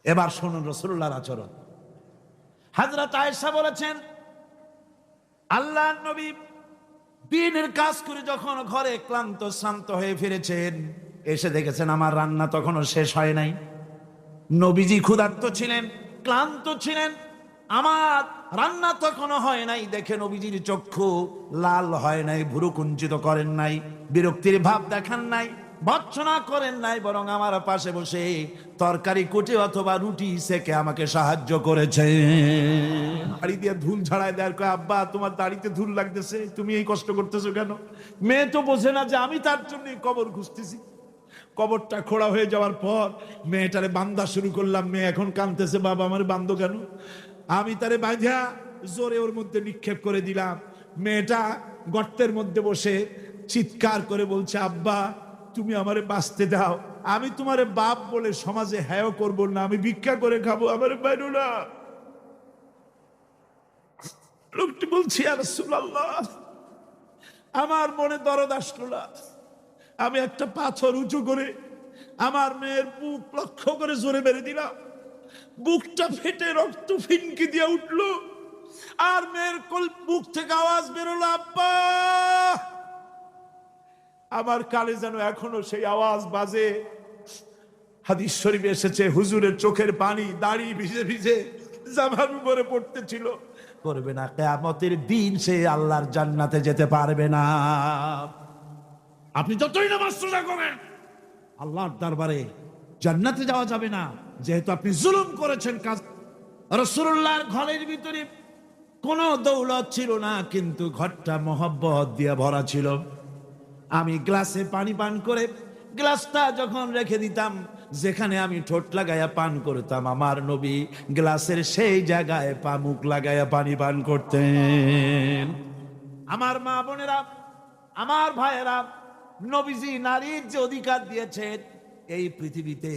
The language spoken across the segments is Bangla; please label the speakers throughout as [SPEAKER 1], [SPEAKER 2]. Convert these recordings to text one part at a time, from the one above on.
[SPEAKER 1] এবার শুনুন রাসূলুল্লাহর আচরণ। হযরত আয়েশা বলেছেন, আল্লাহর নবী দিনের কাজ করে যখন ঘরে ক্লান্ত শ্রান্ত হয়ে ফিরেছেন, এসে দেখেছেন আমার রান্না তখনও শেষ হয় নাই। নবীজি ক্ষুধার্ত ছিলেন, ক্লান্ত ছিলেন, আমার রান্না তখনও হয় নাই দেখে নবীজির চক্ষু লাল হয় নাই, ভুরু কুঞ্চিত করেন নাই, বিরক্তির ভাব দেখান নাই, ভর্ৎসনা করেন নাই, বরং আমার পাশে বসে তরকারি কুটে অথবা রুটি সেকে আমাকে সাহায্য করেছে। দাড়ি দিয়ে ধুল ঝাড়ায় দেয়, কয় আব্বা তোমার দাড়িতে ধুল লাগতেছে, তুমি এই কষ্ট করতেছো কেন? মেয়ে তো বোঝে না যে আমি তার জন্য কবর খুঁজতেছি। কবরটা খোঁড়া হয়ে যাওয়ার পর মেয়েটারে বান্ধা শুরু করলাম। মেয়ে এখন কাঁদতেছে, বাবা আমার বান্ধো কেন? আমি তারে বাঁধা জোরে ওর মধ্যে নিক্ষেপ করে দিলাম। মেয়েটা গর্তের মধ্যে বসে চিৎকার করে বলছে, আব্বা তুমি আমারে বাঁচতে দাও, আমি তোমারে বাপ বলে সমাজে হ্যায় করব না, আমি ভিক্ষা করে খাবো, আমারে বাইরো না। লোকটি বলছি, ইয়া রাসূলুল্লাহ, আমার মনে দরদ আসলো না। আমি একটা পাথর উঁচু করে আমার মেয়ের বুক লক্ষ্য করে জোরে মেরে দিলাম। বুকটা ফেটে রক্ত ফিনকি দিয়ে উঠলো, আর মেয়ের বুক থেকে আওয়াজ বেরোলো, আব্বা। আমার কানে যেন এখনো সেই আওয়াজ বাজে। হাদিস শরীফে এসেছে, হুজুরের চোখের পানি দাড়ি ভিজে ভিজে জামার উপরে পড়তেছিল। করবে না, কিয়ামতের দিন সে আল্লাহর জান্নাতে যেতে পারবে না। আপনি যতই নামাজ রোজা করেন, আল্লাহর দরবারে জান্নাতে যাওয়া যাবে না, যেহেতু আপনি জুলুম করেছেন। রাসূলুল্লাহর ঘরের ভিতরে কোনো দৌলত ছিল না, কিন্তু ঘরটা মহব্বত দিয়ে ভরা ছিল। আমি গ্লাসে পানি পান করে গ্লাসটা যখন রেখে দিতাম, যেখানে আমি ঠোঁট লাগাইয়া পান করতাম, আমার নবী গ্লাসের সেই জায়গায় পা মুখ লাগাইয়া পানি পান করতেন। আমার মা বোনেরা, আমার ভাইয়েরা, নবীজি নারীর যে অধিকার দিয়েছেন, এই পৃথিবীতে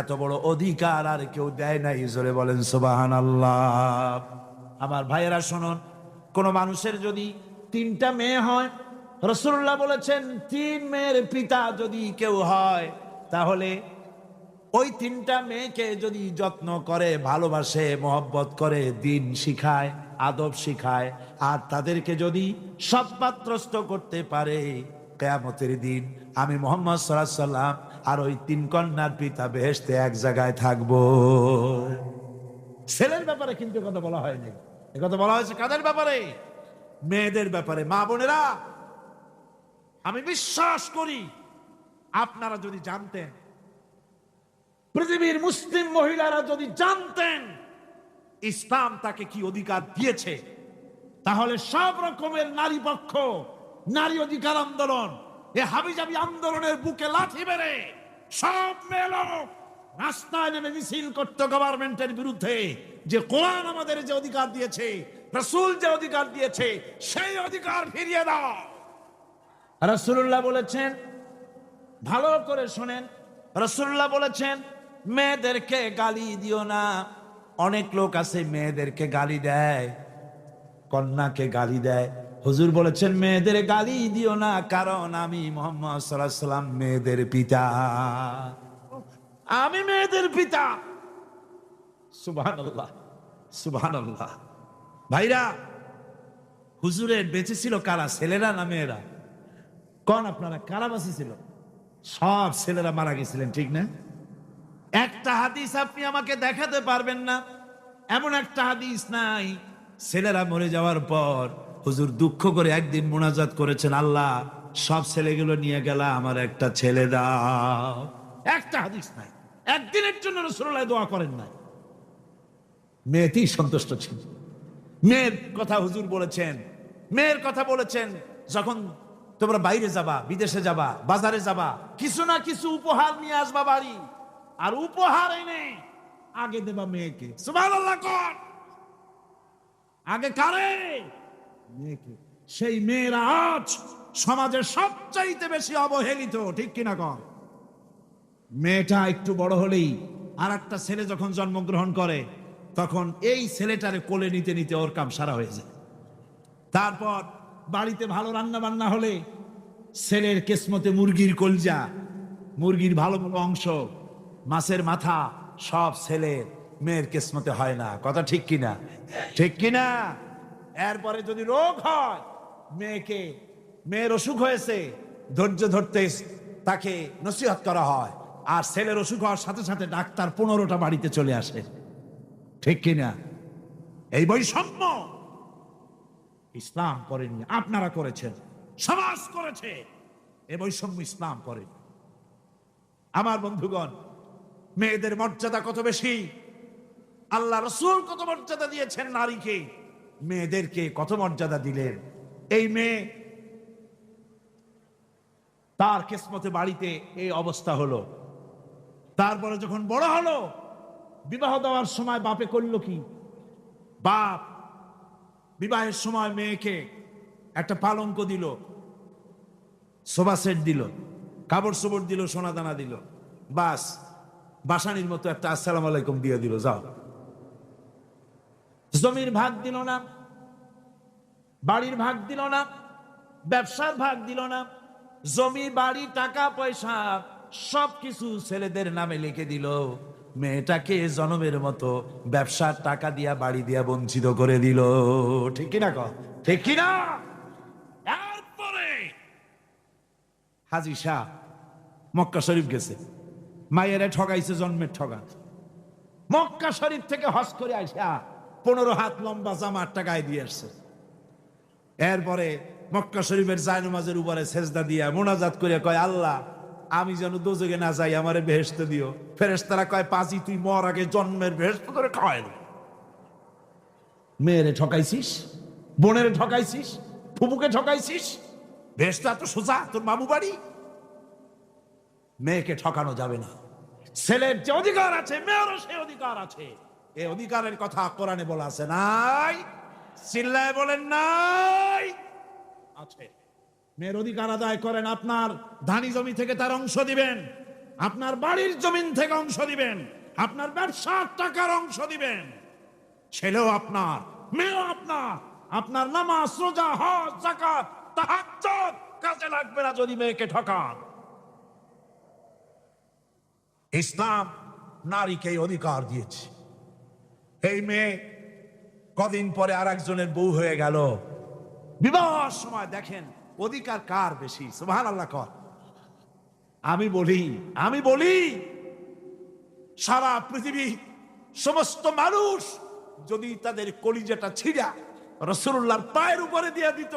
[SPEAKER 1] এত বড় অধিকার আর কেউ দেয় নাই। জোরে বলেন সুবহানাল্লাহ। আমার ভাইয়েরা শুনুন, কোন মানুষের যদি 3টা মেয়ে হয়, রাসূলুল্লাহ বলেছেন 3 মেয়ের পিতা যদি কেউ হয়, তাহলে ওই 3টা মেয়েকে যদি যত্ন করে, ভালোবাসে, মহব্বত করে, দিন শিখায়, আদব শিখায়, আর তাদেরকে যদি সৎপাত্রস্থ করতে পারে, কিয়ামতের দিন আমি মুহাম্মদ সাল্লাল্লাহু আলাইহি ওয়াসাল্লাম আর ওই 3 কন্যার পিতা বেহেশতে এক জায়গায় থাকবো। ছেলের ব্যাপারে কিন্তু কথা বলা হয়নি, কথা বলা হয়েছে কাদের ব্যাপারে? মেয়েদের ব্যাপারে। মা বোনেরা, আমি বিশ্বাস করি আপনারা যদি জানতেন, পৃথিবীর মুসলিম মহিলারা যদি জানতেন ইসলাম তাকে কি অধিকার দিয়েছে, তাহলে সব রকমের নারী পক্ষ, নারী অধিকার আন্দোলন, এ হাবিজাবি আন্দোলনের বুকে লাঠি মেরে সব মেয়ে লোক রাস্তায় নেমে মিছিল করত গভর্নমেন্টের বিরুদ্ধে, যে কোরআন আমাদের যে অধিকার দিয়েছে, রাসূল যে অধিকার দিয়েছে, সেই অধিকার ফিরিয়ে দাও। রাসূলুল্লাহ বলেছেন, ভালো করে শুনেন, রাসূলুল্লাহ বলেছেন মেয়েদেরকে গালি দিও না। অনেক লোক আছে মেয়েদেরকে গালি দেয়, কন্যাকে গালি দেয়। হুজুর বলেছেন মেয়েদের গালি দিও না, কারণ আমি মুহাম্মদ সাল্লাল্লাহু আলাইহি ওয়াসাল্লাম মেয়েদের পিতা, আমি মেয়েদের পিতা। সুবহানাল্লাহ, সুবহানাল্লাহ। ভাইরা, হুজুরের বেঁচে ছিল কারা, ছেলেরা না মেয়েরা? কোন আপনারা কারা বাঁচি ছিল? সব ছেলেরা মারা গেছিলেন, ঠিক না? একটা হাদিস আপনি আমাকে দেখাতে পারবেন না, এমন একটা হাদিস নাই ছেলেরা মরে যাওয়ার পর হুজুর দুঃখ করে একদিন মুনাজাত করেছেন, আল্লাহ সব ছেলেগুলো নিয়ে গেলা, আমার একটা ছেলে দাও। একটা হাদিস নাই, একদিনের জন্য রাসূলুল্লাহ দোয়া করেন নাই। মেয়েতেই সন্তুষ্ট ছিল। মেয়ের কথা হুজুর বলেছেন, মেয়ের কথা বলেছেন, যখন তোমরা বাইরে যাবা, বিদেশে যাবা, বাজারে যাবা, কিছু না কিছু উপহার নিয়ে আসবা বাড়ি, আর উপহার এনে আগে দেবা মেয়েকে। সুবহানাল্লাহ কর, আগে কারে? মেয়েকে। সেই মেয়েরা আজ সমাজের সবচাইতে বেশি অবহেলিত, ঠিক কিনা কর? মেয়েটা একটু বড় হলেই আর একটা ছেলে যখন জন্মগ্রহণ করে, তখন এই ছেলেটারে কোলে নিতে নিতে ওর কাম সারা হয়ে যায়। তারপর বাড়িতে ভালো রান্না বান্না হলে ছেলের কিসমতে মুরগির কলজা, মুরগির ভালো ভালো অংশ, মাছের মাথা সব ছেলের মেয়ের কিসমতে হয় না, কথা ঠিক কিনা? ঠিক কিনা? এরপরে যদি রোগ হয়, মেয়ের অসুখ হয়েছে, ধৈর্য ধরতে তাকে নসিহত করা হয়, আর ছেলের অসুখ হওয়ার সাথে সাথে ডাক্তার 15টা বাড়িতে চলে আসে, ঠিক কিনা? এই বৈষম্য ইসলাম করেনি, আপনারা করেছেন, সমাজ করেছে। এই বৈষম্য ইসলাম করেন। আমার বন্ধুগণ, মেয়েদের মর্যাদা কত বেশি, আল্লাহ রাসূল কত মর্যাদা দিয়েছেন নারীকে, মেয়েদেরকে কত মর্যাদা দিলেন। এই মেয়ে, তার কিসমতে বাড়িতে এই অবস্থা হলো। তারপরে যখন বড় হলো, বিবাহ দেওয়ার সময় বাপে করলো কি? বাপ বিবাহের সময় মেয়েকে একটা পালঙ্ক দিল, সোফা সেট দিল, কাপড় চোপড় দিল, সোনা দানা দিল, বাস বাসানির মতো একটা আসসালামু আলাইকুম দিয়ে দিল, যাও। জমির ভাগ দিল না, বাড়ির ভাগ দিল না, ব্যবসার ভাগ দিল না, জমি বাড়ি টাকা পয়সা সবকিছু ছেলেদের নামে লিখে দিল। মেয়েটাকে জনমের মতো ব্যবসার টাকা দিয়া বাড়ি দিয়া বঞ্চিত করে দিল, ঠিক কিনা? ঠিক কিনা? এরপরে হাজী শাহ মক্কা শরীফ গেছে, মায়েরা ঠগাইছে, জন্মের ঠগা। মক্কা শরীফ থেকে হজ করে আইসা 15 হাত লম্বা জামার টাকায় দিয়ে আসছে। এরপরে মক্কা শরীফের জায়নামাজের উপরে সেজদা দিয়া মোনাজাত করে কয়, আল্লাহ আমি যেন দোজখে না যাই, আমারে বেহেশত দিও। ফেরেশতারা কয়, পাজি তুই মর আগে জন্মের বেহেশত করে খাওয়াই। মেয়েরে ঠকাইছিস, বোনের ঠকাইছিস, ফুপুকে ঠকাইছিস, বেহেশত এত সোজা তোর মামু বাড়ি? মেয়েকে ঠকানো যাবে না। ছেলের যে অধিকার আছে, মেয়েরও সে অধিকার আছে। এই অধিকারের কথা কোরআনে বলা আছে, নাই? চিল্লায় বলেন নাই? আছে। মেয়ের অধিকার আদায় করেন, আপনার ধানি জমি থেকে তার অংশ দিবেন, আপনার বাড়ির জমিন থেকে অংশ দিবেন, আপনার ব্যবসার টাকার অংশ দিবেন। ছেলেও আপনার, মেয়েও আপনার। আপনার নামাজ, রোজা, হজ, যাকাত, তাহাজ্জুদ কাজে লাগবে না যদি মেয়েকে ঠকান। ইসলাম নারীকে এই অধিকার দিয়েছে। এই মেয়ে কদিন পরে আর একজনের বউ হয়ে গেল। বিবাহের সময় দেখেন অধিকার কার বেশি? সুবহানাল্লাহ কর। আমি বলি সারা পৃথিবী সমস্ত মানুষ যদি তাদের কলিজাটা ছিঁড়া রাসূলুল্লাহর পায়ের উপরে দিয়ে দিত,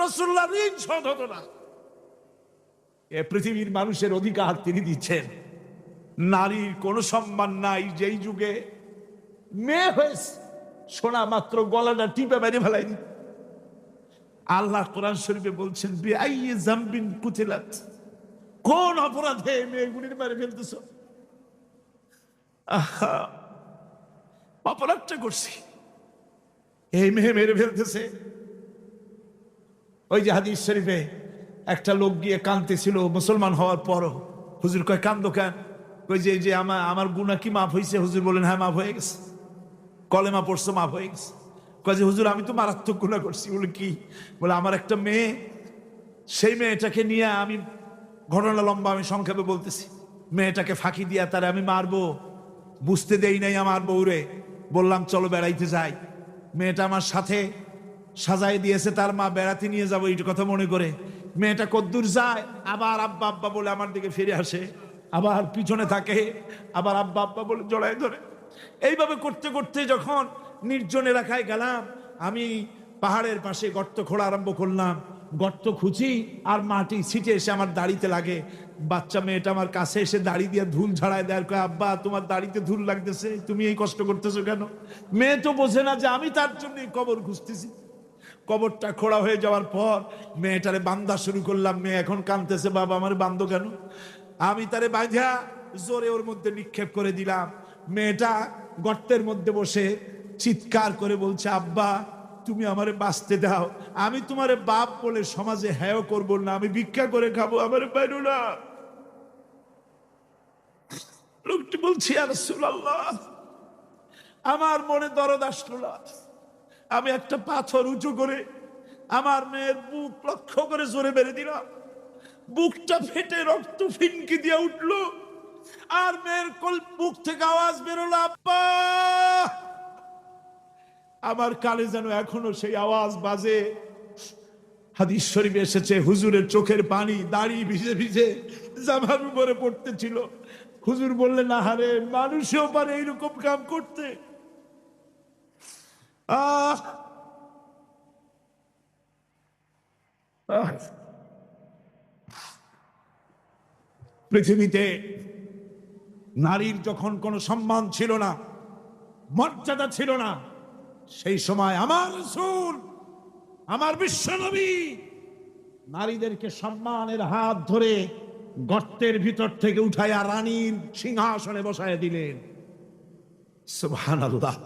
[SPEAKER 1] রাসূলুল্লাহর ঋণ শোধ হতো না। এ পৃথিবীর মানুষের অধিকার তিনি দিচ্ছেন। নারীর কোনো সম্মান নাই। যেই যুগে মেয়ে হয়েছে, শোনা মাত্র গলাটা টিপে মেরে ফেলাই। আল্লাহ কোরআন শরীফে বলছেন, বিআইয়ি যামবিন কুতিলাত, কোন অপরাধে মেয়েগুলির মেরে ফেলতেছ? আহা, অপরাধটা করছি, এই মেয়ে মেরে ফেলতেছে। ওই যে হাদিস শরীফে একটা লোক গিয়ে কাঁদতেছিল মুসলমান হওয়ার পরও। হুজুর কয়, কান্দো কেন? কই যে আমার গুনাহ কি মাফ হয়েছে? হুজুর বলেন, হ্যাঁ মাফ হয়ে গেছে, কলেমা পড়ছো, মাফ হয়ে গেছে। কয় যে হুজুর আমি তো মারাত্মক গুনাহ করছি। বলে কি? বলে আমার একটা মেয়ে, সেই মেয়েটাকে নিয়ে আমি, ঘটনা লম্বা, আমি সংক্ষেপে বলতেছি, মেয়েটাকে ফাঁকি দিয়া তারে আমি মারবো, বুঝতে দেই নাই আমার বউরে। বললাম চলো বেড়াইতে যাই। মেয়েটা আমার সাথে সাজাই দিয়েছে, তার মা বেড়াতে নিয়ে যাবো এই কথা মনে করে। মেয়েটা কদ্দূর যায়, আবার আব্বা আব্বা বলে আমার দিকে ফিরে আসে, আবার পিছনে থাকে, আবার আব্বা আব্বা বলে জড়ায় ধরে। এইভাবে করতে করতে যখন নির্জন এলাকায় গেলাম, আমি পাহাড়ের পাশে গর্ত খোঁড়া আরম্ভ করলাম। গর্ত খুঁজি আর মাটি ছিটে এসে আমার দাড়িতে লাগে। বাচ্চা মেয়েটা আমার কাছে এসে দাড়ি দিয়ে ধুল ঝাড়ায় দেয়, কয় আব্বা তোমার দাড়িতে ধুল লাগতেছে, তুমি এই কষ্ট করতেছো কেন? মেয়ে তো বোঝে না যে আমি তার জন্য কবর খুঁজতেছি। কবরটা খোঁড়া হয়ে যাওয়ার পর মেয়েটারে বান্ধা শুরু করলাম। মেয়ে এখন কাঁদতেছে, বাবা আমার বান্ধো কেন? আমি তারে বাঁধা জোরে ওর মধ্যে নিক্ষেপ করে দিলাম। মেয়েটা গর্তের মধ্যে বসে চিৎকার করে বলছে, আব্বা তুমি আমারে বাঁচতে দাও, আমি তোমারে বাপ বলে সমাজে হেয় করবো না, আমি ভিক্ষা করে খাবো, আমারে পাইরো না। লোকটি বলছি, ইয়া রাসূলুল্লাহ, আমার মনে দরদ আসলো না। আমি একটা পাথর উঁচু করে আমার মেয়ের বুক লক্ষ্য করে জোরে মেরে দিলাম। বুকটা ফেটে রক্ত ফিনকি দিয়ে উঠলো। আর মেয়ের মুখ থেকে আওয়াজ বেরোলো, আব্বা। আমার কানে যেন এখনো সেই আওয়াজ বাজে। হাদিস শরীফে এসেছে, হুজুরের চোখের পানি দাড়ি ভিজে ভিজে জামার উপরে পড়তেছিল। হুজুর বললেন, আহারে, মানুষও পারে এইরকম কাম করতে। পৃথিবীতে নারীর যখন কোনো সম্মান ছিল না, মর্যাদা ছিল না, সেই সময় আমার রাসূল, আমার বিশ্বনবী নারীদেরকে সম্মানের হাত ধরে গর্তের ভিতর থেকে উঠাইয়া রানীর সিংহাসনে বসায় দিলেন। সুবহানাল্লাহ।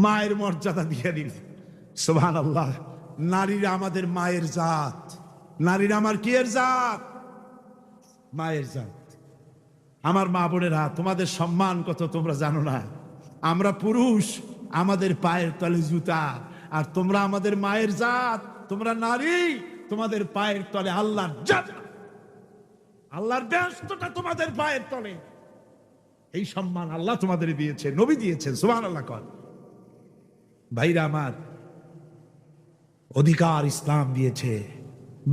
[SPEAKER 1] মায়ের মর্যাদা দিয়ে দিলেন। সুবহানাল্লাহ। নারীরা আমাদের মায়ের জাত। নারীরা আমার কি এর জাত? মায়ের জাত। আমার মা বোনেরা, তোমাদের সম্মান কত তোমরা জানো না। আমরা পুরুষ, আমাদের পায়ের তলে জুতা, আর তোমরা আমাদের মায়ের জাত। তোমরা নারী, তোমাদের পায়ের তলে আল্লাহর জাত। আল্লাহর ব্যস্ততা তোমাদের পায়ের তলে। এই সম্মান আল্লাহ তোমাদের দিয়েছে, নবী দিয়েছেন। সুবহানাল্লাহ। কর ভাইরা আমার, অধিকার ইসলাম দিয়েছে।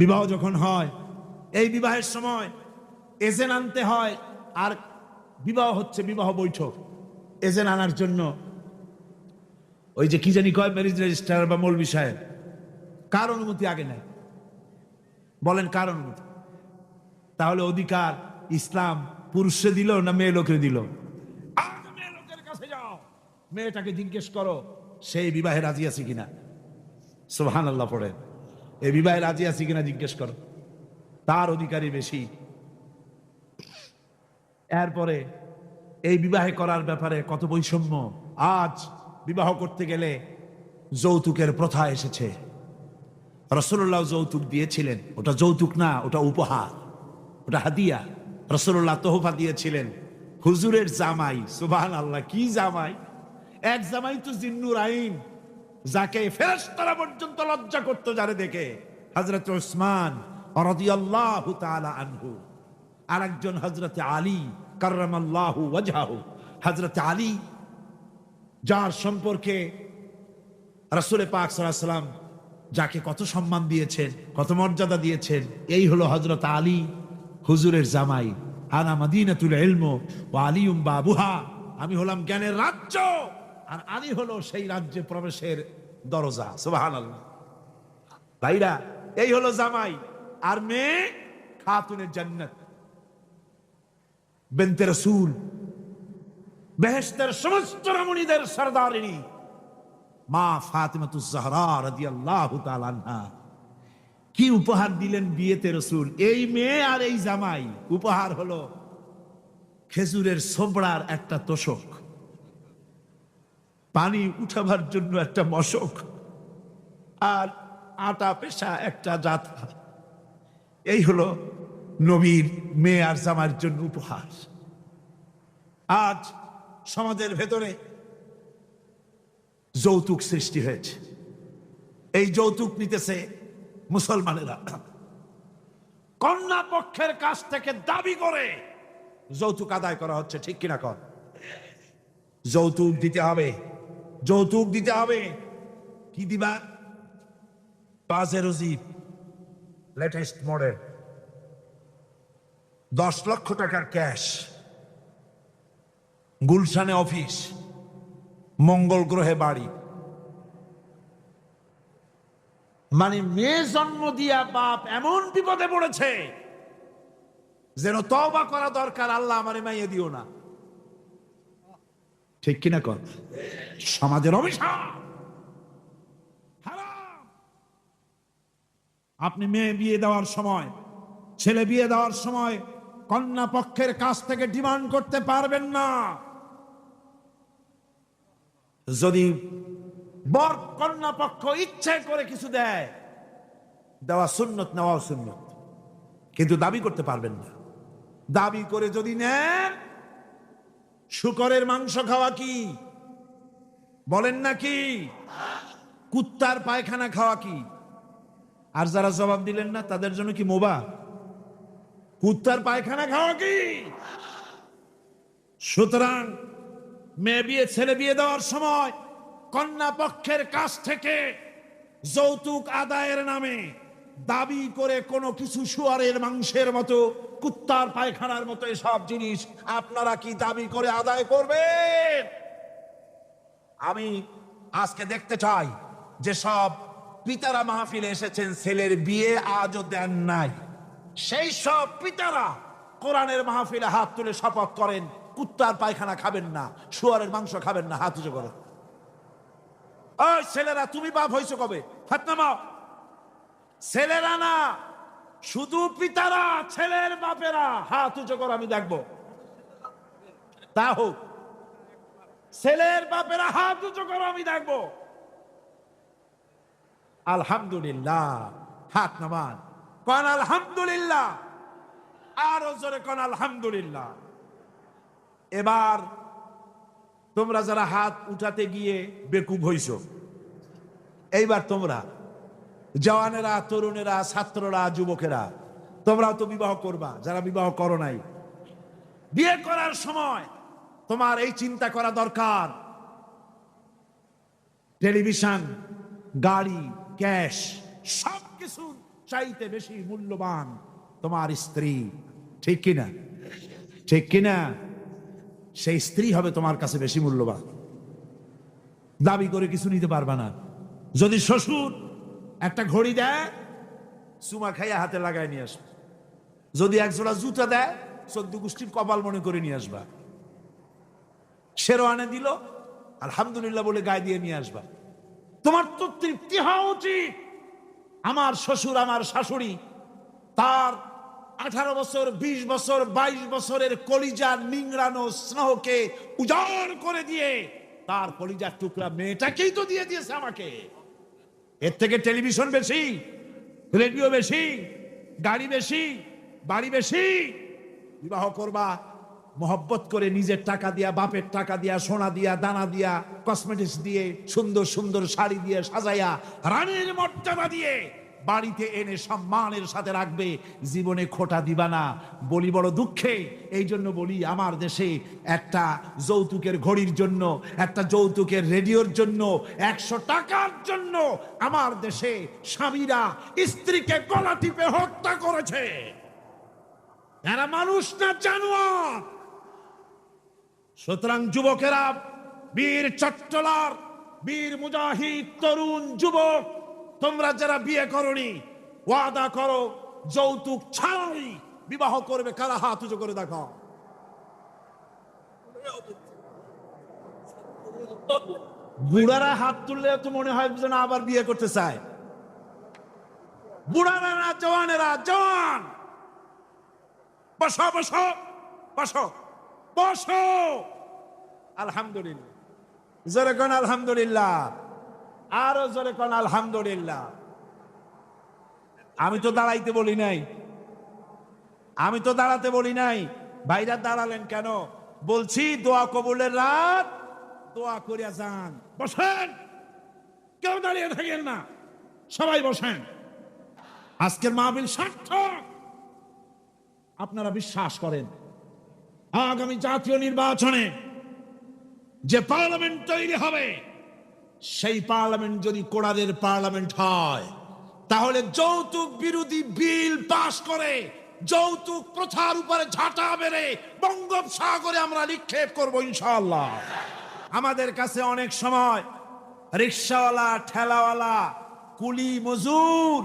[SPEAKER 1] বিবাহ যখন হয়, এই বিবাহের সময় এজেন্ট আনতে হয়। আর বিবাহ হচ্ছে বিবাহ বৈঠক। এজেন্ট আনার জন্য ওই যে কি জানি কয়, ম্যারেজ রেজিস্ট্রার বা মৌলবি সাহেব, কার অনুমতি আগে নেয়? বলেন কার অনুমতি? তাহলে অধিকার ইসলাম পুরুষে দিল না মেয়ে লোকের দিল? আগে মেয়ে লোকের কাছে যাও, মেয়েটাকে জিজ্ঞেস করো সেই বিবাহে রাজি আছে কিনা। সুবহানাল্লাহ পড়ে, এই বিবাহে রাজি আছে কিনা জিজ্ঞেস করো, তার অধিকারই বেশি। এরপরে এই বিবাহে করার ব্যাপারে কত বৈষম্য। আজ বিবাহ করতে গেলে যৌতুকের প্রথা এসেছে। রাসূলুল্লাহ যৌতুক দিয়েছিলেন, ওটা যৌতুক না, ওটা উপহার, ওটা হাদিয়া। রাসূলুল্লাহ তোহফা দিয়েছিলেন হুজুরের জামাই। সুবহানাল্লাহ। কি জামাই? এক জামাই তো জিন্নুর আইন, যাকে ফেরেশতারা পর্যন্ত লজ্জা করতো যারে দেখে, হযরত উসমান রাদিয়াল্লাহু তাআলা আনহু। আর একজন হযরত আলী কাররামাল্লাহু ওয়াজহাহু। হযরত আলী, যার সম্পর্কে রাসূল পাক সাল্লাল্লাহু আলাইহি ওয়াসাল্লাম যাকে কত সম্মান দিয়েছেন, কত মর্যাদা দিয়েছেন, এই হলো হযরত আলী, হুজুরের জামাই। আনা মাদিনাতুল ইলম ওয়া আলিয়ুম বাবুহা। আমি হলাম জ্ঞানের রাজ্য, আর আলী হলো সেই রাজ্যে প্রবেশের দরজা। সুবহানাল্লাহ। ভাইরা, এই হলো জামাই। আর মেয়ে খাতুনের জান্নাত, বিনতে রাসূল, বেহেশতের সমস্ত রমণীদের সরদারিনী মা ফাতিমাতুজ জাহরা রাদিয়াল্লাহু তাআলা আনহা। কি উপহার দিলেন বিয়েতে রাসূল? এই মেয়ে আর এই জামাই। উপহার হলো খেজুরের ছোবড়ার একটা তোশক, পানি উঠাবার জন্য একটা মশক, আর আটা পেশা একটা জাতা। এই হলো নবীর মেয়ে আর জামাইয়ের জন্য উপহার। আজ সমাজের ভেতরে যৌতুক সৃষ্টি হয়েছে। এই যৌতুক নিতেছে মুসলমানেরা। কন্যা পক্ষের কাছ থেকে দাবি করে যৌতুক আদায় করা হচ্ছে। ঠিক কিনা কর? যৌতুক দিতে হবে, যৌতুক দিতে হবে। কি দিবা? পাজেরো জিপ, লেটেস্ট মডেল, 10 লক্ষ টাকার ক্যাশ, গুলশানে অফিস, মঙ্গল গ্রহে বাড়ি। মানে মেয়ে জন্ম দিয়া বাপ এমন বিপদে পড়েছে যেন তওবা করা দরকার, আল্লাহ আমারে মাইয়ে দিও না। ঠিক কিনা কর? সমাজের অভিশাপ, হারাম। আপনি মেয়ে বিয়ে দেওয়ার সময়, ছেলে বিয়ে দেওয়ার সময় কন্যা পক্ষের কাছ থেকে ডিমান্ড করতে পারবেন না। যদি বর কন্যা পক্ষ ইচ্ছে করে কিছু দেয়, দেওয়া সুন্নত, নেওয়াও সুন্নত, কিন্তু দাবি করতে পারবেন না। দাবি করে যদি নেন, শুকরের মাংস খাওয়া কি? বলেন নাকি? কুত্তার পায়খানা খাওয়া কি? আর যারা জবাব দিলেন না তাদের জন্য কি মোবা? কুত্তার পায়খানা খাওয়া কি? সুতরাং মেয়ে বিয়ে ছেলে বিয়ে দেওয়ার সময় কন্যা পক্ষের কাছ থেকে যৌতুক আদায়ের নামে দাবি করে কোনো কিছু শুয়ারের মাংসের মতো, কুত্তার পায়খানার মতো এসব জিনিস আপনারা কি দাবি করে আদায় করবেন? আমি আজকে দেখতে চাই যে সব পিতারা মাহফিলে এসেছেন, ছেলের বিয়ে আজও দেন নাই, সেই সব পিতারা কোরআনের মাহফিলে হাত তুলে শপথ করেন কুত্তার পায়খানা খাবেন না, শুয়ারের মাংস খাবেন না। হাত উঁচু করেন। ওই ছেলেরা, তুমি বাপ হইছো কবে? হাত নামাও। ছেলেরা না, শুধু পিতারা, ছেলের বাপেরা হাত উঁচু করো, আমি দেখবো। তা হোক, ছেলের বাপেরা হাত উঁচু করো, আমি দেখবো। আলহামদুলিল্লাহ, হাত নামান, কোন আলহামদুলিল্লাহ, আরো জোরে কোন আলহামদুলিল্লাহ। এবার তোমরা যারা হাত উঠাতে গিয়ে বেকুব হইছো, এইবার তোমরা জওয়ানেরা, তরুণেরা, ছাত্ররা, যুবকেরা, তোমরাও তো বিবাহ করবা, যারা বিবাহ করো নাই। বিয়ে করার সময় তোমার এই চিন্তা করা দরকার, টেলিভিশন, গাড়ি, ক্যাশ, সবকিছু চাইতে বেশি মূল্যবান তোমার স্ত্রী। ঠিক কিনা? ঠিক কিনা? সেই স্ত্রী হবে তোমার কাছে বেশি মূল্যবান। দাবি করে কিছু নিতে পারবা না। যদি শ্বশুর একটা ঘড়ি দেয়, চুমা খাইয়া হাতে লাগায় নিয়ে আসবে। যদি একজোড়া জুতা দেয়, 14 গোষ্ঠীর কপাল মনে করে নিয়ে আসবা। শেরওয়ানে দিল, আলহামদুলিল্লাহ বলে গায়ে দিয়ে নিয়ে আসবা। তোমার তো তৃপ্তি হওয়া উচিত। আমার শ্বশুর, আমার শাশুড়ি তার 18 বছর, 20 বছর, 22 বছরের কলিজার নিংড়ানো স্নেহকে উজাড় করে দিয়ে তার কলিজার টুকরা মেয়েটাকেই তো দিয়ে দিয়েছে আমাকে। এর থেকে টেলিভিশন বেশি, রেডিও বেশি, গাড়ি বেশি, বাড়ি বেশি? বিবাহ করবা মহব্বত করে, নিজের টাকা দিয়া, বাপের টাকা দিয়া, সোনা দিয়া, দানা দিয়া, কসমেটিক্স দিয়ে, সুন্দর সুন্দর শাড়ি দিয়ে সাজাইয়া, রানীর মর্যাদা দিয়ে বাড়িতে এনে সম্মানের সাথে রাখবে। জীবনে খোটা দিবা না। বলি বড় দুঃখে, এই জন্য বলি, আমার দেশে একটা যৌতুকের ঘড়ির জন্য, একটা যৌতুকের রেডিওর জন্য, 100 টাকার জন্য আমার দেশে স্বামীরা স্ত্রীকে গলা টিপে হত্যা করেছে। এরা মানুষ না জানোয়ার। সুতরাং যুবকেরা, বীর চট্টলার, বীর মুজাহিদ, তরুণ যুবক, তোমরা যারা বিয়ে করনি, ওয়াদা করো যৌতুক ছাড়াই বিবাহ করবে। কারা হাত উঁচু করে দেখো। বুড়ারা হাত তুললে তো মনে হয় যেন আবার বিয়ে করতে চায়। বুড়ারা না, জওয়ানেরা, জওয়ান, বসো বসো বসো বসো। আলহামদুলিল্লাহ, জোরে কোন আলহামদুলিল্লাহ, আরো জোরে কোন আলহামদুলিল্লাহ। আমি তো দাঁড়াইতে বলি নাই, আমি তো দাঁড়াতে বলি নাই। ভাইরা দাঁড়ালেন কেন? বলছি দোয়া কবুলের রাত, দোয়া করিয়া যান। বসেন, কেউ দাঁড়িয়ে থাকেন না, সবাই বসেন। আজকের মাহফিল সার্থক। আপনারা বিশ্বাস করেন আগামী জাতীয় নির্বাচনে যে পার্লামেন্ট তৈরি হবে, সেই পার্লামেন্ট যদি কোরআনের পার্লামেন্ট হয়, তাহলে যৌতুক বিরোধী বিল পাশ করে যৌতুক প্রথার উপরে ঝাঁটা মেরে বঙ্গোপসাগরে আমরা নিক্ষেপ করব ইনশাআল্লাহ। আমাদের কাছে অনেক সময় রিকশাওয়ালা, ঠেলাওয়ালা, কুলি মজুর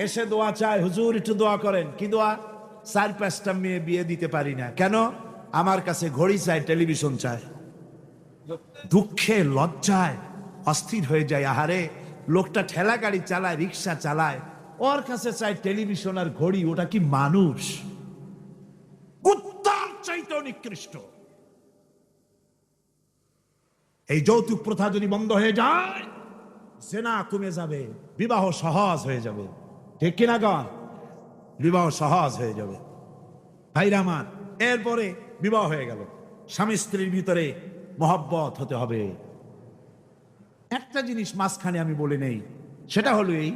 [SPEAKER 1] এসে দোয়া চায়, হুজুর একটু দোয়া করেন। কি দোয়া? 4-5টা মেয়ে বিয়ে দিতে পারি না। কেন? আমার কাছে ঘড়ি চাই, টেলিভিশন চাই। দুঃখে লজ্জায় অস্থির হয়ে যায়। আহারে, লোকটা ঠেলা গাড়ি চালায়, রিক্সা চালায়, ওর কাছে চাই টেলিভিশন আর ঘড়ি। ওটা কি মানুষ? কুত্তার চাইতেও নিকৃষ্ট। এই যৌতুক প্রথা যদি বন্ধ হয়ে যায়, জেনা কমে যাবে, বিবাহ সহজ হয়ে যাবে। ঠিক কিনা গণ? বিবাহ সহজ হয়ে যাবে। ভাইরা আমার, এরপরে বিবাহ হয়ে গেল, স্বামী স্ত্রীর ভিতরে মহব্বত হতে হবে। একটা জিনিস মাঝখানে আমি বলে নেই, সেটা হলো এই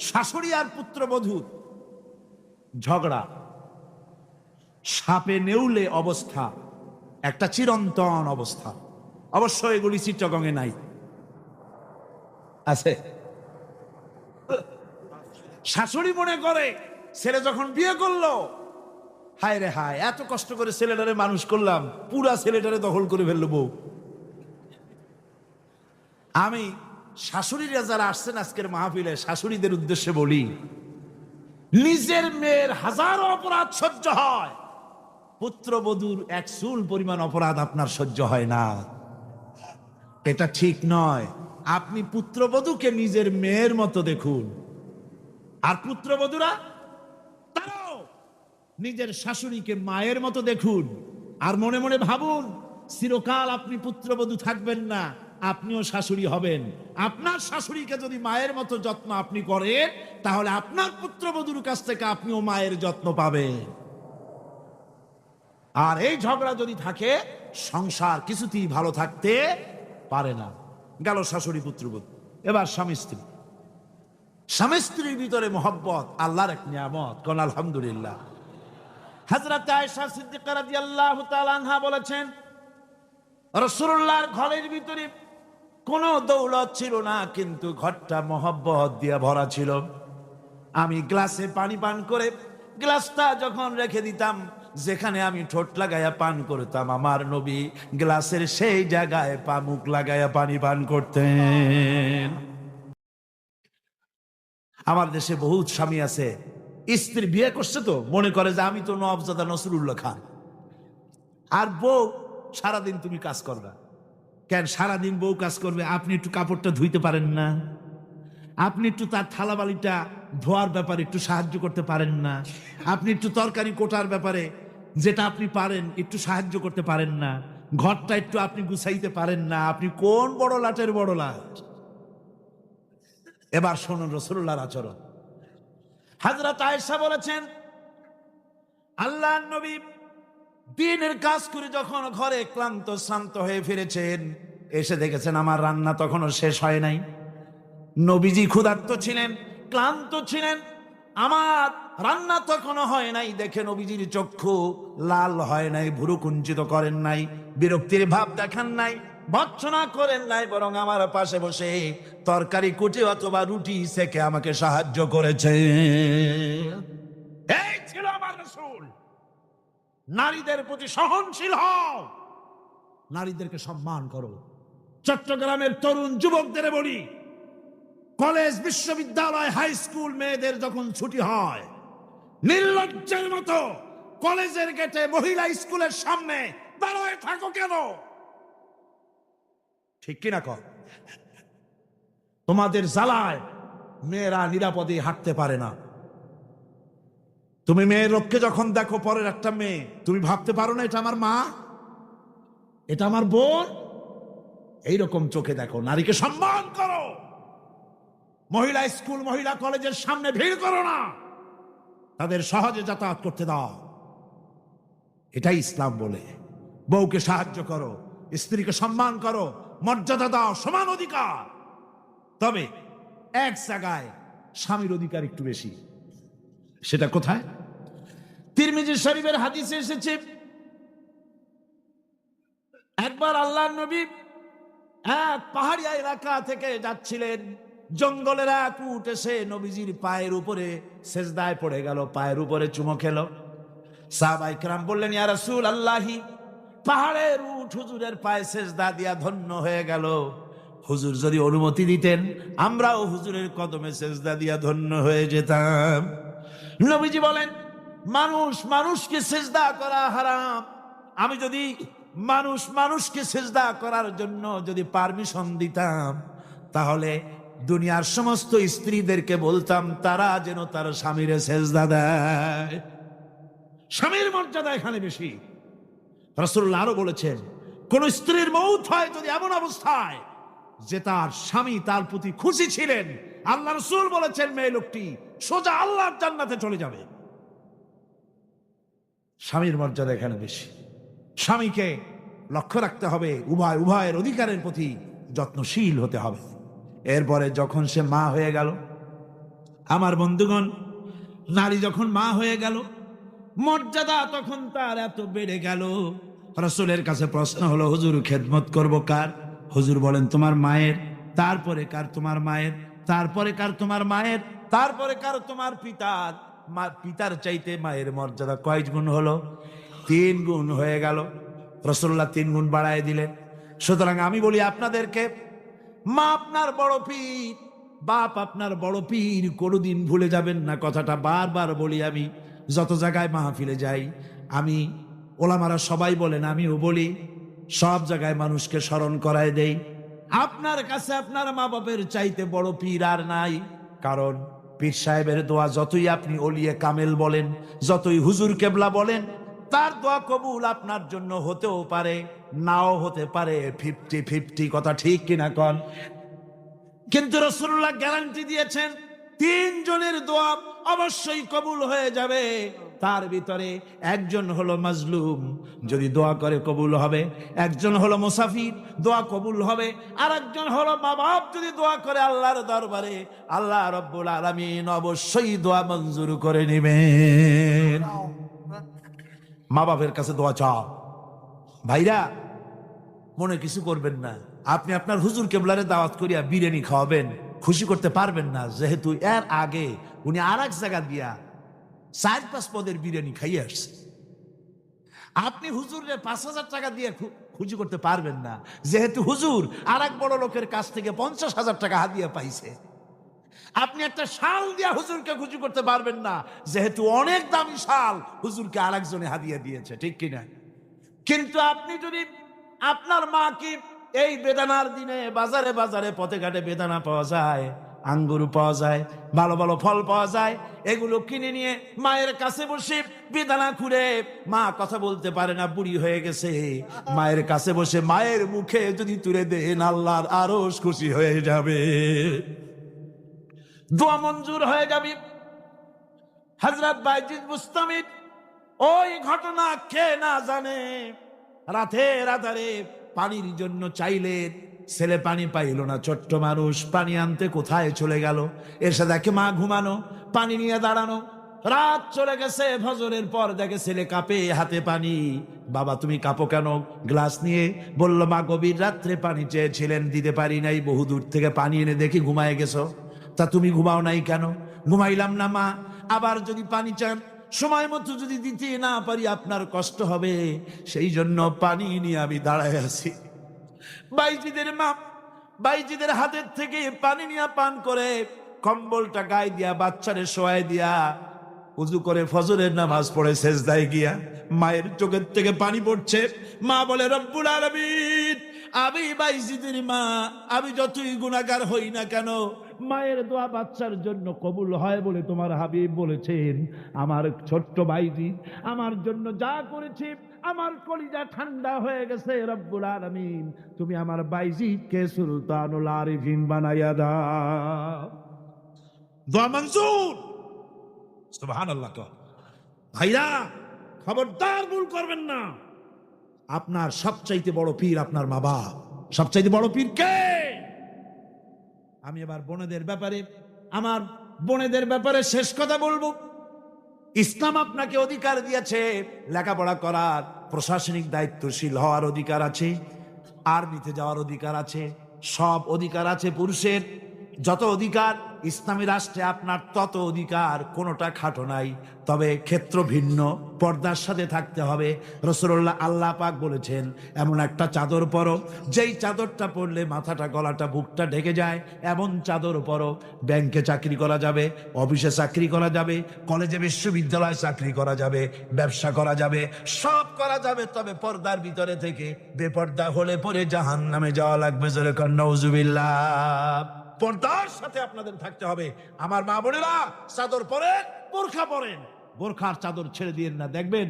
[SPEAKER 1] শাশুড়ি আর পুত্রবধূর ঝগড়া, সাপে নেউলে অবস্থা। একটা চিরন্তন অবস্থা। অবশ্য এগুলি চিত্তগঙ্গে নাই, আছে। শাশুড়ি মনে করে ছেলে যখন বিয়ে করলো, হায় রে হায়, এত কষ্ট করে ছেলেটারে মানুষ করলাম, পুরা ছেলেটারে দখল করে ফেললো বউ। আমি শাশুড়িরা যারা আসছেন আজকের মাহফিলে, শাশুড়িদের উদ্দেশ্যে বলি, নিজের মেয়ের হাজারো অপরাধ সহ্য হয়, পুত্রবধূর এক চুল পরিমাণ অপরাধ আপনার সহ্য হয় না। এটা ঠিক নয়। আপনি পুত্রবধূকে নিজের মেয়ের মতো দেখুন, আর পুত্রবধূরা তারাও নিজের শাশুড়িকে মায়ের মতো দেখুন। আর মনে মনে ভাবুন, চিরকাল আপনি পুত্রবধূ থাকবেন না, আপনিও শাশুড়ি হবেন। আপনার শাশুড়িকে যদি মায়ের মতো যত্ন আপনি করেন, তাহলে আপনার পুত্রবধূর কাছ থেকে আপনিও মায়ের যত্ন পাবেন। আর এই ঝগড়া যদি থাকে, সংসার কিছুতেই ভালো থাকতে পারে না। গেল শাশুড়ি পুত্রবধূ। এবার স্বামী স্ত্রী। স্বামী স্ত্রীর ভিতরে মহব্বত আল্লাহর এক নিয়ামত, কোন আলহামদুলিল্লাহ। হযরত আয়েশা সিদ্দিকা রাদিয়াল্লাহু তাআলা আনহা বলেছেন, রাসূলুল্লাহর ঘরের ভিতরে কোনো দৌলত ছিল না, কিন্তু ঘরটা মহব্বত দিয়ে ভরা ছিল। আমি গ্লাসে পানি পান করে গ্লাসটা যখন রেখে দিতাম, যেখানে আমি ঠোঁট লাগাইয়া পান করতাম, আমার নবী গ্লাসের সেই জায়গায় পা মুখ লাগাইয়া পানি পান করতেন। আমার দেশে বহুত স্বামী আছে, স্ত্রী বিয়ে করছে তো মনে করে যে আমি তো নওয়াবজাদা নসরুল্লাহ খান, আর বউ সারাদিন তুমি কাজ করবা। কেন সারাদিন বউ কাজ করবে? আপনি একটু কাপড়টা ধুইতে পারেন না? আপনি একটু তার থালা বালিটা ধোয়ার ব্যাপারে একটু সাহায্য করতে পারেন না? আপনি একটু তরকারি কোটার ব্যাপারে যেটা আপনি পারেন একটু সাহায্য করতে পারেন না? ঘরটা একটু আপনি গুছাইতে পারেন না? আপনি কোন বড় লাটের বড় লাট? এবার শুনুন রাসূলুল্লাহর আচরণ। হযরত আয়েশা বলেছেন, আল্লাহর নবী দিনের কাজ করে যখন ঘরে ক্লান্ত শ্রান্ত হয়ে ফিরেছেন, এসে দেখেছেন আমার রান্না তখনও শেষ হয় নাই। নবীজি ক্ষুধার্ত ছিলেন, ক্লান্ত ছিলেন, আমার রান্না তখনও হয় নাই দেখে নবীজির চক্ষু লাল হয় নাই, ভুরু কুঞ্চিত করেন নাই, বিরক্তির ভাব দেখান নাই, ভর্ৎসনা করেন নাই, বরং আমার পাশে বসে তরকারি কুটে অথবা রুটি সেকে আমাকে সাহায্য করেছে। এই ছিল আমার রাসূল। নারীদের প্রতি সহনশীল হও, নারীদেরকে সম্মান করো। চট্টগ্রামের তরুণ যুবকদের বলি, কলেজ বিশ্ববিদ্যালয় হাই স্কুল মেয়েদের যখন ছুটি হয়, নির্লজ্জের মতো কলেজের গেটে মহিলা স্কুলের সামনে দাঁড়ায় থাকো কেন? ঠিক কিনা কর? তোমাদের জ্বালায় মেয়েরা নিরাপদে হাঁটতে পারে না। তুমি মেয়ের লোককে যখন দেখো, পরের একটা মেয়ে, তুমি ভাবতে পারো না এটা আমার মা, এটা আমার বোন? এইরকম চোখে দেখো। নারীকে সম্মান করো। মহিলা স্কুল মহিলা কলেজের সামনে ভিড় করো না, তাদের সহজে যাতায়াত করতে দাও। এটাই ইসলাম বলে। বউকে সাহায্য করো, স্ত্রীকে সম্মান করো, মর্যাদা দাও, সমান অধিকার। তবে এক জায়গায় স্বামীর অধিকার একটু বেশি। সেটা কোথায়? তিরমিজি শরীফের হাদিসে এসেছে, একবার আল্লাহর নবী এক পাহাড়ি এলাকা থেকে যাচ্ছিলেন, জঙ্গলের এক উট এসে নবীজির পায়ের উপরে সেজদায় পড়ে গেল, পায়ের উপরে চুমো খেলো। সাহাবায়ে কেরাম বললেন, ইয়া রাসূলুল্লাহি, পাহাড়ের উট হুজুরের পায়ে সেজদা দিয়া ধন্য হয়ে গেল। হুজুর যদি অনুমতি দিতেন, আমরাও হুজুরের কদমে সেজদা দিয়া ধন্য হয়ে যেতাম। নবীজি বলেন, মানুষ মানুষকে সেজদা করা হারাম। আমি যদি মানুষকে সেজদা করার জন্য যদি পারমিশন দিতাম, তাহলে দুনিয়ার সমস্ত স্ত্রীদেরকে বলতাম তারা যেন তার স্বামীরে সেজদা দেয়। স্বামীর মর্যাদা এখানে বেশি। রাসূলুল্লাহ আরো বলেছেন, কোন স্ত্রীর মউত হয় যদি এমন অবস্থায় যে তার স্বামী তার প্রতি খুশি ছিলেন, আল্লাহ রাসূল বলেছেন মেয়ে লোকটি সোজা আল্লাহর জান্নাতে চলে যাবে। স্বামীর মর্যাদা এখানে বেশি। স্বামীকে লক্ষ্য রাখতে হবে, উভয়ের অধিকারের প্রতি যত্নশীল হতে হবে। এরপরে যখন সে মা হয়ে গেল, আমার বন্ধুগণ, নারী যখন মা হয়ে গেল, মর্যাদা তখন তার এত বেড়ে গেল, রাসূলের কাছে প্রশ্ন হলো, হুজুর খেদমত করব কার? হুজুর বলেন তোমার মায়ের, তারপরে কার? তোমার মায়ের, তারপরে কার? তোমার মায়ের, তারপরে কার? তোমার পিতার। পিতার চাইতে মায়ের মর্যাদা কয় গুণ হলো? 3 গুণ হয়ে গেল। রাসূলুল্লাহ 3 গুণ বাড়ায় দিলেন। সুতরাং আমি বলি আপনাদেরকে, মা আপনার বড় পীর, বাপ আপনার বড় পীর, কোনোদিন ভুলে যাবেন না। কথাটা বারবার বলি আমি, যত জায়গায় মাহফিলে যাই আমি, ওলামারা সবাই বলেন, আমিও বলি, সব জায়গায় মানুষকে স্মরণ করায় দেই, আপনার কাছে আপনার মা বাপের চাইতে বড় পীর আর নাই। কারণ পীর সাহেবের দোয়া যতই আপনি ওলিয়ে কামেল বলেন, যতই হুজুর কেবলা বলেন, তার দোয়া কবুল আপনার জন্য হতেও পারে, নাও হতে পারে, 50-50। কথা ঠিক কিনা কন? কিন্তু রাসূলুল্লাহ গ্যারান্টি দিয়েছেন 3 জনের দোয়া অবশ্যই কবুল হয়ে যাবে। তার ভিতরে একজন হলো মাজলুম, যদি দোয়া করে কবুল হবে। একজন হলো মুসাফির, দোয়া কবুল হবে। আর একজন হলো মা বাপ, যদি দোয়া করে আল্লাহর দরবারে, আল্লাহ রাব্বুল আলামিন অবশ্যই দোয়া মঞ্জুর করে নেবেন। মা বাপের কাছে দোয়া চাও। ভাইরা, মনে কিছু করবেন না, আপনি আপনার হুজুর কেবলারে দাওয়াত করিয়া বিরিয়ানি খাওয়াবেন, খুশি করতে পারবেন না, যেহেতু এর আগে উনি আর এক জায়গা দিয়া 4-5 পদের বিরিয়ানি খাইয়ে আসছে। আপনি হুজুরের 5,000 টাকা দিয়ে খুশি করতে পারবেন না, যেহেতু হুজুর আর এক বড় লোকের কাছ থেকে 50,000 টাকা হাদিয়া পাইছে। আপনি একটা শাল দিয়া হুজুরকে খুশি করতে পারবেন না, যেহেতু অনেক দামি শাল হুজুরকে আর একজনে হাদিয়া দিয়েছে। ঠিক কিনা? কিন্তু আপনি যদি আপনার মাকে, এই বেদানার দিনে বাজারে বাজারে পথে ঘাটে বেদানা পাওয়া যায়, আঙ্গুর পাওয়া যায়, ভালো ভালো ফল পাওয়া যায়, এগুলো কিনে নিয়ে মায়ের কাছে বসে বেদানা খুঁড়ে, মা কথা বলতে পারে না, বুড়ি হয়ে গেছে, মায়ের কাছে বসে মায়ের মুখে যদি তুলে দেন, আল্লাহর আরশ খুশি হয়ে যাবে, দোয়া মঞ্জুর হয়ে যাবে। হযরত বাইজিদ বুস্তামি ওই ঘটনা কে না জানে, রাতের আধারে পানির জন্য চাইলেন, ছেলে পানি পাইল না, ছোট্ট মানুষ, পানি আনতে কোথায় চলে গেল, এসে দেখে মা ঘুমানো, পানি নিয়ে দাঁড়ানো। রাত চলে গেছে, ফজরের পর দেখে ছেলে কাঁপে, হাতে পানি। বাবা তুমি কাঁপো কেন? গ্লাস নিয়ে বলল, মা গভীর রাত্রে পানি চেয়েছিলেন, দিতে পারি নাই, বহু দূর থেকে পানি এনে দেখি ঘুমায় গেছো। তা তুমি ঘুমাও নাই কেন? ঘুমাইলাম না মা, আবার যদি পানি চান সময় মতো যদি দিতে না পারি আপনার কষ্ট হবে, সেই জন্য পানি নিয়ে আমি দাঁড়ায় আছি। বাইজিদের মা বাইজিদের হাতের থেকে পানি নিয়ে পান করে, কম্বলটা গায়ে দিয়া বাচ্চারে শোয়ায় দিয়া উজু করে ফজরের নামাজ পড়ে সেজদায় গিয়া মায়ের চোখের থেকে পানি পড়ছে। মা বলে, রব্বুল আলামিন, আমি বাইজিদের মা, আমি যতই গুনাহগার হই না কেন, মায়ের দোয়া বাচ্চার জন্য কবুল হয় বলে তোমার হাবিব বলেছেন। আমার ছোট্ট বাইজিদ আমার জন্য যা করেছে, আমার কলিজা ঠান্ডা হয়ে গেছে। রব্বুল আলামিন, তুমি আমার বাইজিদকে সুলতানুল আরিফিন বানাইয়া দাও। দোয়া মঞ্জুর। সুবহানাল্লাহ। ভাইরা, খবরদার ভুল করবেন না। আপনার সবচাইতে বড় পীর আপনার মা বাপ। সবচাইতে বড় পীর কে? আমি এবার আমার বোনেদের ব্যাপারে শেষ কথা বলবো। ইসলাম আপনাকে অধিকার দিয়েছে লেখাপড়া করার, প্রশাসনিক দায়িত্বশীল হওয়ার অধিকার আছে, আর্মিতে যাওয়ার অধিকার আছে, সব অধিকার আছে পুরুষের। যত অধিকার ইসলামী রাষ্ট্রে আপনার, তত অধিকার, কোনোটা খাটো নাই। তবে ক্ষেত্র ভিন্ন, পর্দার সাথে থাকতে হবে। রাসূলুল্লাহ, আল্লাহ পাক বলেছেন, এমন একটা চাদর পরো, যেই চাদরটা পরলে মাথাটা, গলাটা, বুকটা ঢেকে যায়, এমন চাদর পরো। ব্যাংকে চাকরি করা যাবে, অফিসে চাকরি করা যাবে, কলেজে বিশ্ববিদ্যালয়ে চাকরি করা যাবে, ব্যবসা করা যাবে, সব করা যাবে, তবে পর্দার ভিতরে থেকে। বেপর্দা হলে পরে জাহান্নামে যাওয়া লাগবে। জোরে কর নাউজুবিল্লাহ। পর্দার সাথে আপনাদের থাকতে হবে। আমার মা বোনেরা, চাদর পরেন, বোরখা পরেন, বোরখার চাদর ছেড়ে দিয়েন না। দেখবেন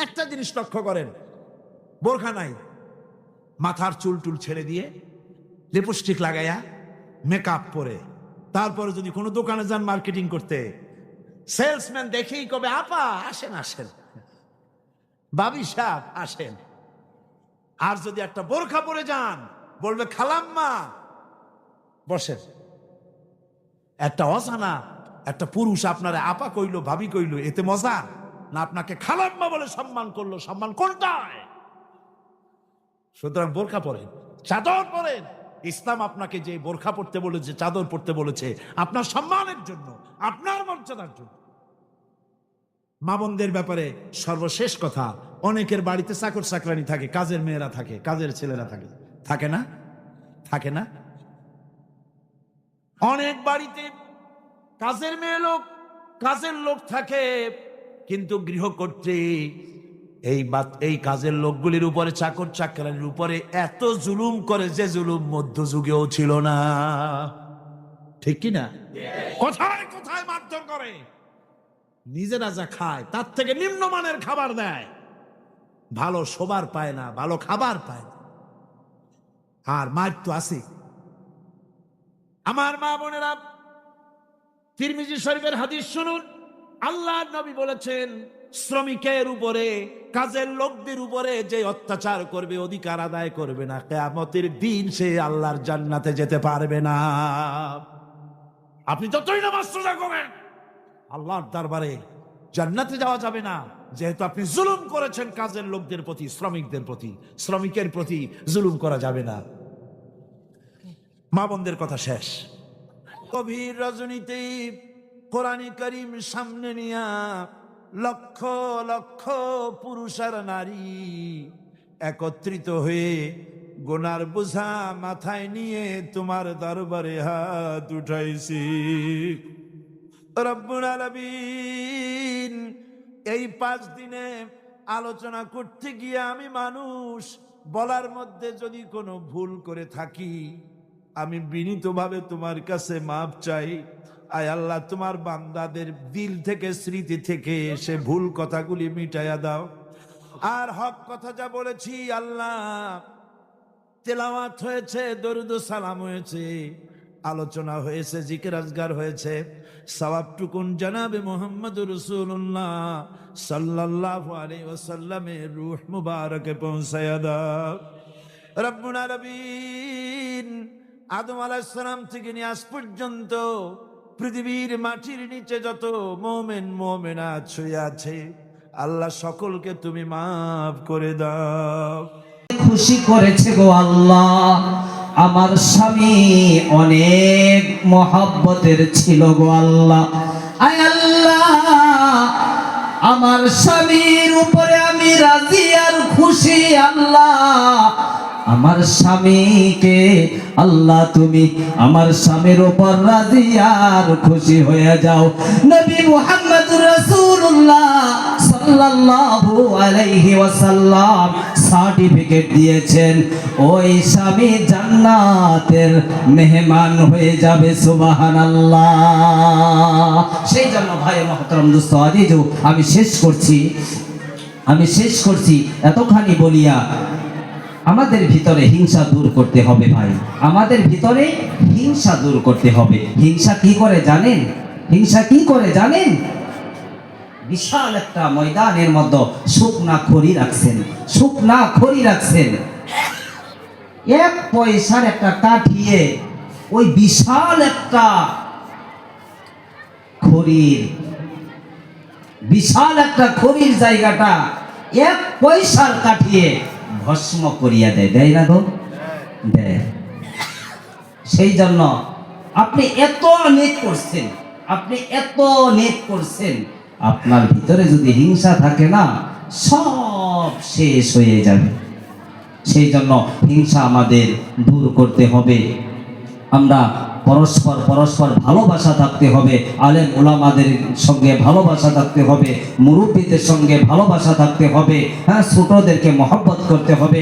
[SPEAKER 1] একটা জিনিস লক্ষ্য করেন, বোরখা নাই, মাথার চুল টুল ছেড়ে দিয়ে, লিপস্টিক লাগাইয়া, মেকআপ পরে, তারপরে যদি কোনো দোকানে যান মার্কেটিং করতে, সেলসম্যান দেখেই কবে, আপা আসেন আসেন, বাবি সাহেব আসেন। আর যদি একটা বোরখা পরে যান, বলবে খালাম্মা বসেন। একটা অজানা একটা পুরুষ আপনারা আপা কইলো, ভাবি কইলো, এতে মজা না আপনাকে খালাম্মা বলে সম্মান করলো? সম্মান কোনটায়? সুতরাং বোরকা পরেন, চাদর পরেন। ইসলাম আপনাকে যে বোরকা পড়তে বলেছে, চাদর পড়তে বলেছে, আপনার সম্মানের জন্য, আপনার মর্যাদার জন্য। মা বোনদের ব্যাপারে সর্বশেষ কথা, অনেকের বাড়িতে চাকর চাকরানি থাকে, কাজের মেয়েরা থাকে, কাজের ছেলেরা থাকে, থাকে না? থাকে না? অনেক বাড়িতে কাজের মেয়ে লোক, কাজের লোক থাকে, কিন্তু গৃহকর্ত্রী এই কাজের লোকগুলির উপরে, চাকর চাকরানির উপরে এত জুলুম করে যে জুলুম মধ্যযুগেও ছিল না। ঠিক কি না? কোথায় কোথায় মারধর করে, নিজেরা যা খায় তার থেকে নিম্নমানের খাবার দেয়, ভালো শোবার পায় না, ভালো খাবার পায় না, আর মার তো আছে। আমার মা বোনেরা, তিরমিজি শরীফের হাদিস শুনুন। আল্লাহর নবী বলেছেন, শ্রমিকের উপরে, কাজের লোকদের উপরে যে অত্যাচার করবে, অধিকার আদায় করবে না, কিয়ামতের দিন সে আল্লাহর জান্নাতে যেতে পারবে না। আপনি যতই নামাজ রোজা করেন, আল্লাহর দরবারে জান্নাতে যাওয়া যাবে না, যেহেতু আপনি জুলুম করেছেন কাজের লোকদের প্রতি, শ্রমিকদের প্রতি। শ্রমিকের প্রতি জুলুম করা যাবে না। মা বোনদের কথা শেষ। গভীর রজনীতে কোরআনে কারীম সামনে নিয়া লক্ষ লক্ষ পুরুষ আর নারী একত্রিত হয়ে গুনার বোঝা মাথায় নিয়ে তোমার দরবারে হাত উঠাইছি। রব্বুল আলামিন, এই 5 দিনে আলোচনা করতে গিয়ে আমি মানুষ, বলার মধ্যে যদি কোনো ভুল করে থাকি, আমি বিনীতভাবে তোমার কাছে মাপ চাই। আয় আল্লাহ, তোমার বান্দাদের দিল থেকে, স্মৃতি থেকে সে ভুল কথাগুলি মিটাইয়া দাও। আর হক কথা যা বলেছি আল্লাহ, তেলাওয়াত হয়েছে, দরুদ ও সালাম হয়েছে, আলোচনা হয়েছে, জিকির আজগার হয়েছে, সওয়াবটুকুন জনাবে মুহাম্মদুর রাসূলুল্লাহ সাল্লাল্লাহু আলাইহি ওয়াসাল্লামের রূহ মুবারকে পৌঁছায়া দাও। রব্বুল আলামিন, আদম আলাইহিস সালাম থেকে নিয়ে আজ পর্যন্ত পৃথিবীর মাটির নিচে যত মুমিন মুমিনাত শুয়ে আছে, আল্লাহ সকলকে তুমি মাফ করে দাও।
[SPEAKER 2] খুশি করেছে গো আল্লাহ। আমার স্বামী অনেক মহব্বতের ছিল গো আল্লাহ। আয় আল্লাহ, আমার স্বামীর উপরে আমি রাজি আর খুশি। আল্লাহ, আমার স্বামীকে আল্লাহ তুমি আমার স্বামীর উপর রাজি আর খুশি হয়ে যাও। নবী মুহাম্মদুর রাসূলুল্লাহ সাল্লাল্লাহু আলাইহি ওয়াসাল্লাম সার্টিফিকেট দিয়েছেন, ওই স্বামী জান্নাতের মেহমান হয়ে যাবে। সুবহানাল্লাহ। সেই জন্য ভাই মুহতারাম দোস্ত আজিজ, আমি শেষ করছি এতখানি বলিয়া, আমাদের ভিতরে হিংসা দূর করতে হবে ভাই, আমাদের ভিতরে হিংসা দূর করতে হবে। হিংসা কি করে জানেন? হিংসা কি করে জানেন? বিশাল একটা ময়দানের মধ্যে শুকনা খড়ি রাখছেন, 1 পয়সার একটা কাঠিয়ে ওই বিশাল একটা খড়ির জায়গাটা 1 পয়সার কাঠিয়ে ভস্ম করিয়া দেয় না গো? দেয়। সেই জন্য আপনি এত নেক করছেন, আপনার ভিতরে যদি হিংসা থাকে না, সব শেষ হয়ে যাবে। সেই জন্য হিংসা আমাদের দূর করতে হবে। আমরা পরস্পর ভালোবাসা থাকতে হবে, আলেম উলামাদের সঙ্গে ভালোবাসা থাকতে হবে, মুরব্বীদের সঙ্গে ভালোবাসা থাকতে হবে, হ্যাঁ, ছোটদেরকে মহব্বত করতে হবে।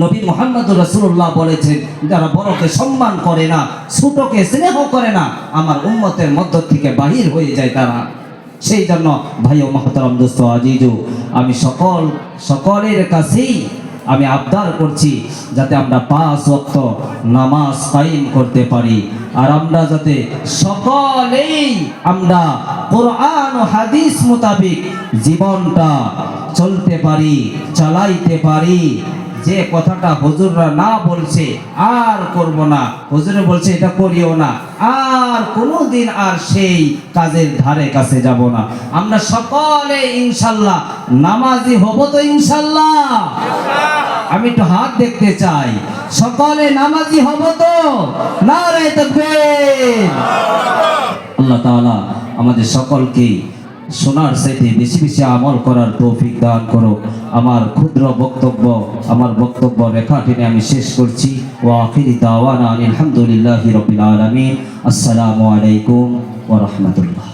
[SPEAKER 2] নবী মুহাম্মদুর রাসূলুল্লাহ বলেছেন, যারা বড়কে সম্মান করে না, ছোটকে স্নেহ করে না, আমার উম্মতের মধ্য থেকে বাহির হয়ে যায় তারা। সেই জন্য ভাই ও মুহতারাম দোস্ত আজিজ, আমি সকলের কাছেই আমি আবদার করছি, যাতে আমরা 5 ওয়াক্ত নামাজ কায়েম করতে পারি, আর আমরা যাতে সকলেই আমরা কোরআন ও হাদিস মোতাবেক জীবনটা চলতে পারি, চালাইতে পারি। যে কথাটা হুজুররা না বলছে আর করব না, হুজুরে বলছে এটা করিও না, আর কোনোদিন আর সেই কাজের ধারে কাছে যাব না। আমরা সকলে ইনশাল্লাহ নামাজি হব তো ইনশাল্লাহ। আমি একটু হাত দেখতে চাই। সকলে নামাজি হব তো? নারে তাকবীর। আল্লাহ তাআলা আমাদের সকলকে শোনার সাথে বেশি বেশি আমল করার তৌফিক দান করো। আমার ক্ষুদ্র বক্তব্য, আমার বক্তব্য রেখা টেনে আমি শেষ করছি। ওয়া আখিরি দাওয়ানা আলহামদুলিল্লাহি রাব্বিল আলামিন। আসসালামু আলাইকুম ওয়া রাহমাতুল্লাহ।